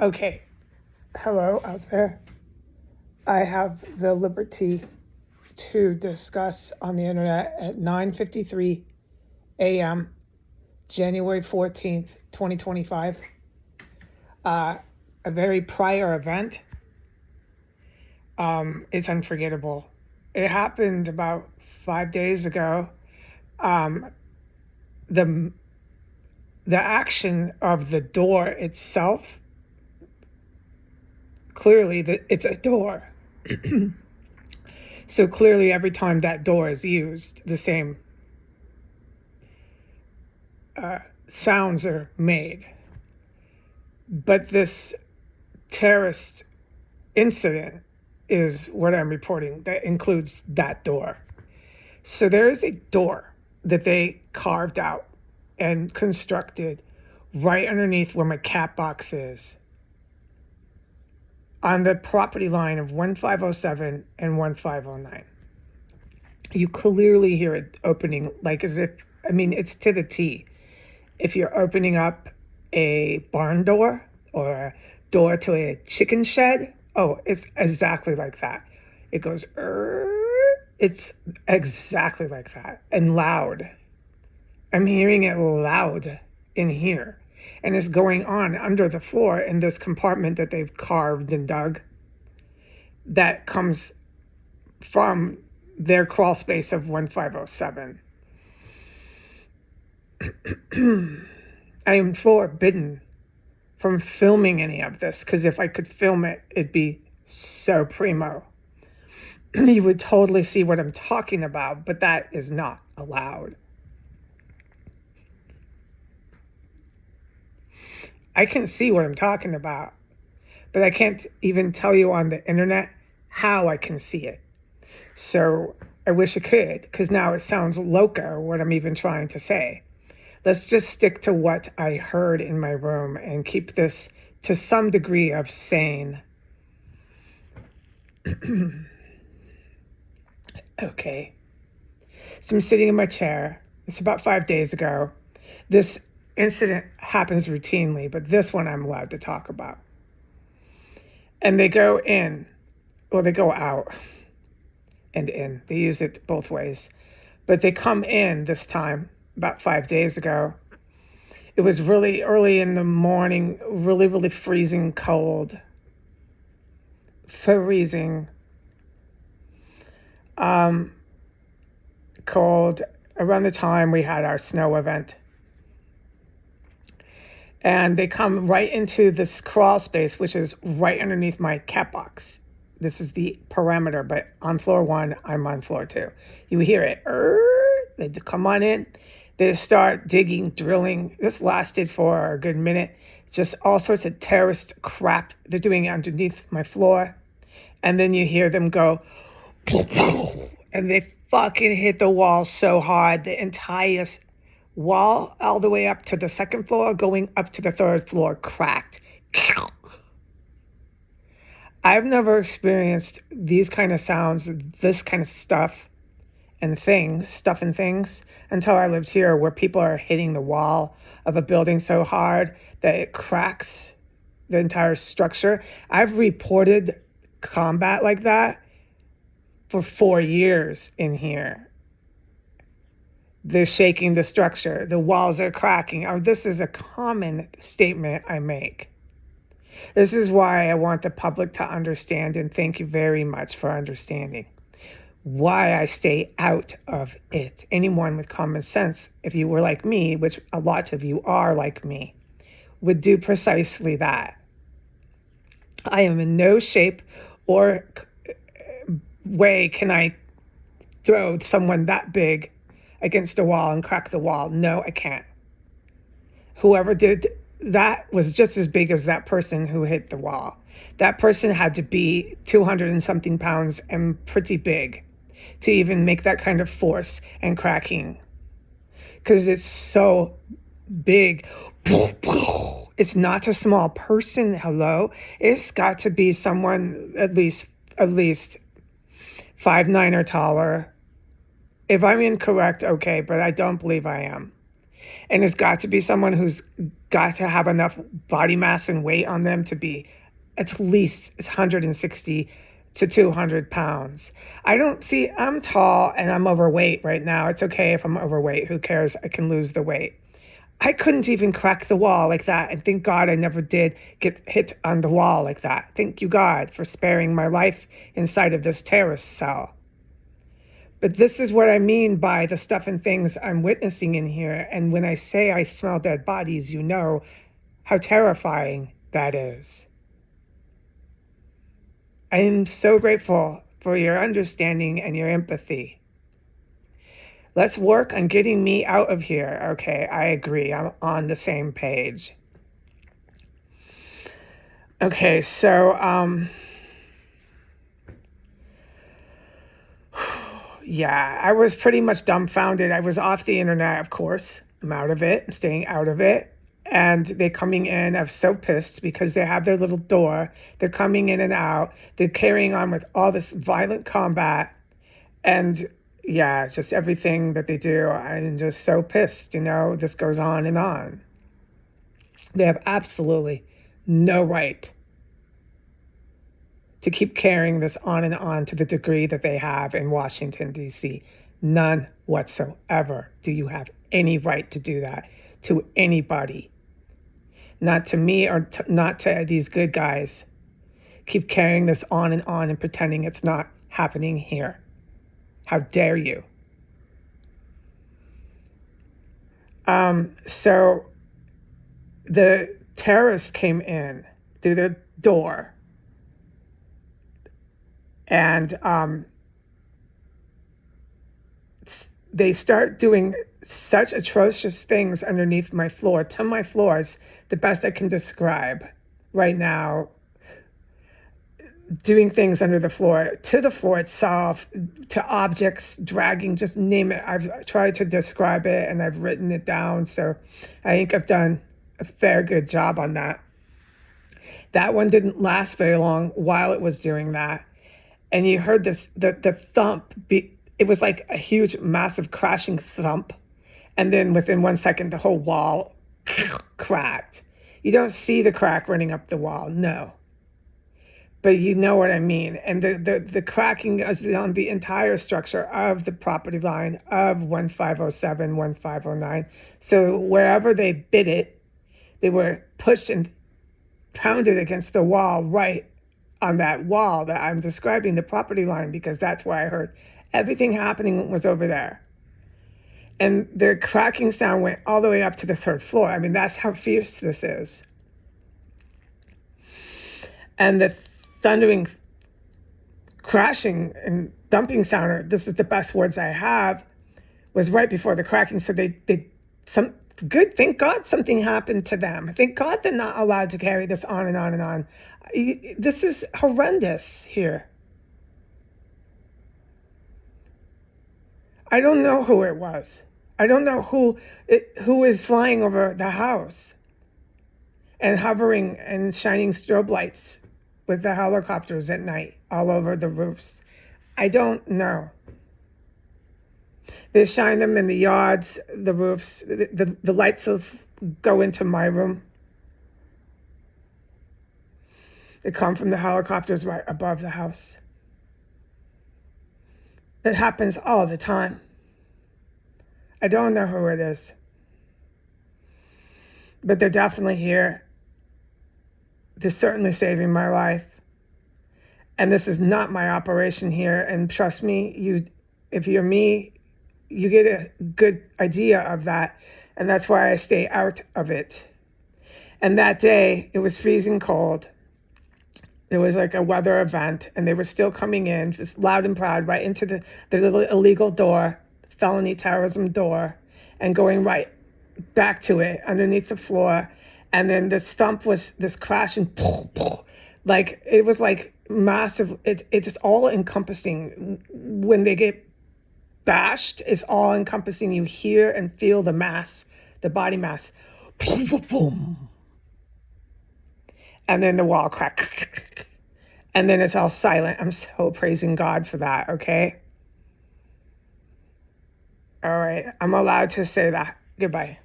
Okay, hello out there. I have the liberty to discuss on the internet at 9:53 a.m. January 14th, 2025, a very prior event. It's unforgettable. It happened about 5 days ago. The the action of the door itself, clearly it's a door. So clearly every time that door is used, the same sounds are made. But this terrorist incident is what I'm reporting that includes that door. So there is a door that they carved out and constructed right underneath where my cat box is, on the property line of 1507 and 1509. You clearly hear it opening, like as if, it's to the T. If you're opening up a barn door or a door to a chicken shed, oh, it's exactly like that. It goes, it's exactly like that, and loud. I'm hearing it loud in here. And it's going on under the floor in this compartment that they've carved and dug that comes from their crawl space of 1507. I am forbidden from filming any of this, because if I could film it, it'd be so primo. You would totally see what I'm talking about, but that is not allowed. I can see what I'm talking about, but I can't even tell you on the internet how I can see it. So I wish I could, because now it sounds loco what I'm even trying to say. Let's just stick to what I heard in my room and keep this to some degree of sane. Okay. So I'm sitting in my chair. It's about 5 days ago. This incident happens routinely, but this one I'm allowed to talk about. And they go in, or they go out and in. They use it both ways. But they come in this time, about 5 days ago. It was really early in the morning, really, really freezing cold. Freezing. Cold around the time we had our snow event. And they come right into this crawl space, which is right underneath my cat box. This is the perimeter, but on floor 1, I'm on floor 2. You hear it. They come on in. They start digging, drilling. This lasted for a good minute. Just all sorts of terrorist crap they're doing underneath my floor. And then you hear them go, and they fucking hit the wall so hard. The entire wall, all the way up to the second floor, going up to the third floor, cracked. I've never experienced these kind of sounds, this kind of stuff and things, until I lived here, where people are hitting the wall of a building so hard that it cracks the entire structure. I've reported combat like that for 4 years in here. They're shaking the structure. The walls are cracking. Oh, this is a common statement I make. This is why I want the public to understand, and thank you very much for understanding why I stay out of it. Anyone with common sense, if you were like me, which a lot of you are like me, would do precisely that. I am in no shape or way can I throw someone that big against a wall and crack the wall. No, I can't. Whoever did that was just as big as that person who hit the wall. That person had to be 200 and something pounds and pretty big to even make that kind of force and cracking, because it's so big. It's not a small person. Hello, it's got to be someone at least 5'9" or taller. If I'm incorrect, okay, but I don't believe I am. And there's got to be someone who's got to have enough body mass and weight on them to be at least 160 to 200 pounds. I don't see, I'm tall and I'm overweight right now. It's okay if I'm overweight. Who cares? I can lose the weight. I couldn't even crack the wall like that. And thank God I never did get hit on the wall like that. Thank you, God, for sparing my life inside of this terrorist cell. But this is what I mean by the stuff and things I'm witnessing in here. And when I say I smell dead bodies, you know how terrifying that is. I am so grateful for your understanding and your empathy. Let's work on getting me out of here. Okay, I agree. I'm on the same page. Okay, so yeah, I was pretty much dumbfounded. I was off the internet, of course. I'm out of it. I'm staying out of it. And they're coming in. I'm so pissed because they have their little door. They're coming in and out. They're carrying on with all this violent combat. And yeah, just everything that they do. I'm just so pissed. You know, this goes on and on. They have absolutely no right to keep carrying this on and on to the degree that they have in Washington, D.C. None whatsoever do you have any right to do that to anybody. Not to me or not to these good guys. Keep carrying this on and pretending it's not happening here. How dare you? So the terrorists came in through the door and they start doing such atrocious things underneath my floor, to my floors, the best I can describe right now, doing things under the floor, to the floor itself, to objects, dragging, just name it. I've tried to describe it and I've written it down. So I think I've done a fair good job on that. That one didn't last very long while it was doing that. And you heard this, the thump, it was like a huge, massive crashing thump. And then within 1 second, the whole wall cracked. You don't see the crack running up the wall, no. But you know what I mean. And the cracking is on the entire structure of the property line of 1507, 1509. So wherever they bit it, they were pushed and pounded against the wall right on that wall that I'm describing, the property line, because that's where I heard everything happening was over there. And the cracking sound went all the way up to the third floor. I mean, that's how fierce this is. And the thundering, crashing, and dumping sound, this is the best words I have, was right before the cracking. So thank God something happened to them. Thank God they're not allowed to carry this on and on and on. This is horrendous here. I don't know who it was. I don't know who is flying over the house and hovering and shining strobe lights with the helicopters at night all over the roofs. I don't know. They shine them in the yards, the roofs. The lights will go into my room. They come from the helicopters right above the house. It happens all the time. I don't know who it is, but they're definitely here. They're certainly saving my life. And this is not my operation here. And trust me, if you're me, you get a good idea of that. And that's why I stay out of it. And that day, it was freezing cold. It was like a weather event, and they were still coming in, just loud and proud, right into the little illegal door, felony terrorism door, and going right back to it underneath the floor. And then this thump was this crash and like it was like massive. It's all encompassing. When they get bashed, it's all encompassing. You hear and feel the mass, the body mass. Boom, boom, boom. And then the wall crack. And then it's all silent. I'm so praising God for that, okay? All right, I'm allowed to say that. Goodbye.